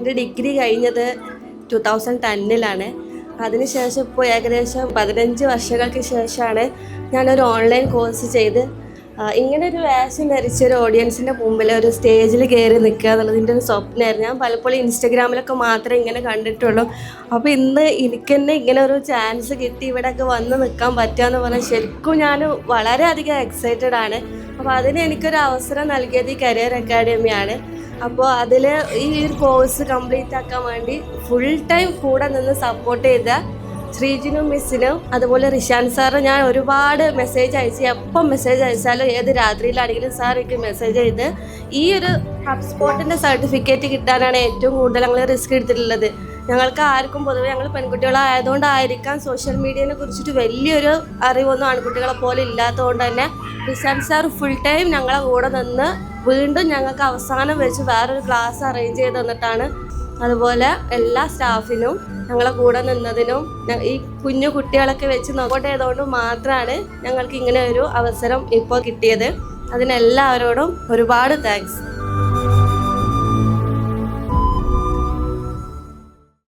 എൻ്റെ ഡിഗ്രി കഴിഞ്ഞത് 2010-ലാണ്. അതിനുശേഷം ഇപ്പോൾ ഏകദേശം 15 വർഷങ്ങൾക്ക് ശേഷമാണ് ഞാനൊരു ഓൺലൈൻ കോഴ്സ് ചെയ്ത് ഇങ്ങനെ ഒരു വേഷം ധരിച്ചൊരു ഓഡിയൻസിൻ്റെ മുമ്പിൽ ഒരു സ്റ്റേജിൽ കയറി നിൽക്കുക എന്നുള്ളതിൻ്റെ ഒരു സ്വപ്നമായിരുന്നു. ഞാൻ പലപ്പോഴും ഇൻസ്റ്റഗ്രാമിലൊക്കെ മാത്രമേ ഇങ്ങനെ കണ്ടിട്ടുള്ളൂ. അപ്പോൾ ഇന്ന് എനിക്ക് തന്നെ ഇങ്ങനെ ഒരു ചാൻസ് കിട്ടി ഇവിടെയൊക്കെ വന്ന് നിൽക്കാൻ പറ്റുകയെന്ന് പറഞ്ഞാൽ ശരിക്കും ഞാൻ വളരെയധികം എക്സൈറ്റഡ് ആണ്. അപ്പോൾ അതിന് എനിക്കൊരു അവസരം നൽകിയത് ഈ കരിയർ അക്കാഡമിയാണ്. അപ്പോൾ അതിൽ ഈ ഒരു കോഴ്സ് കംപ്ലീറ്റ് ആക്കാൻ വേണ്ടി ഫുൾ ടൈം കൂടെ നിന്ന് സപ്പോർട്ട് ചെയ്ത ശ്രീജിനും മിസ്സിനും അതുപോലെ റിഷാൻ സാറ് ഞാൻ ഒരുപാട് മെസ്സേജ് അയച്ച് എപ്പം മെസ്സേജ് അയച്ചാലും ഏത് രാത്രിയിലാണെങ്കിലും സാർ എനിക്ക് മെസ്സേജ് ചെയ്ത് ഈ ഒരു ഹബ്സ്പോട്ടിൻ്റെ സർട്ടിഫിക്കറ്റ് കിട്ടാനാണ് ഏറ്റവും കൂടുതൽ ഞങ്ങൾ റിസ്ക് എടുത്തിട്ടുള്ളത്. ഞങ്ങൾക്ക് ആർക്കും പൊതുവെ ഞങ്ങൾ പെൺകുട്ടികളായതുകൊണ്ടായിരിക്കാം സോഷ്യൽ മീഡിയനെ കുറിച്ചിട്ട് വലിയൊരു അറിവൊന്നും ആൺകുട്ടികളെ പോലെ ഇല്ലാത്തതുകൊണ്ട് തന്നെ റിഷാൻ സാർ ഫുൾ ടൈം ഞങ്ങളെ കൂടെ നിന്ന് വീണ്ടും ഞങ്ങൾക്ക് അവസാനം വെച്ച് വേറൊരു ക്ലാസ് അറേഞ്ച് ചെയ്ത് തന്നിട്ടാണ്. അതുപോലെ എല്ലാ സ്റ്റാഫിനും ഞങ്ങളെ കൂടെ നിന്നതിനും ഈ കുഞ്ഞു കുട്ടികളൊക്കെ വെച്ച് നോക്കട്ടെ ചെയ്തുകൊണ്ട് മാത്രമാണ് ഞങ്ങൾക്ക് ഇങ്ങനെ ഒരു അവസരം ഇപ്പോൾ കിട്ടിയത്. അതിനെല്ലാവരോടും ഒരുപാട് താങ്ക്സ്.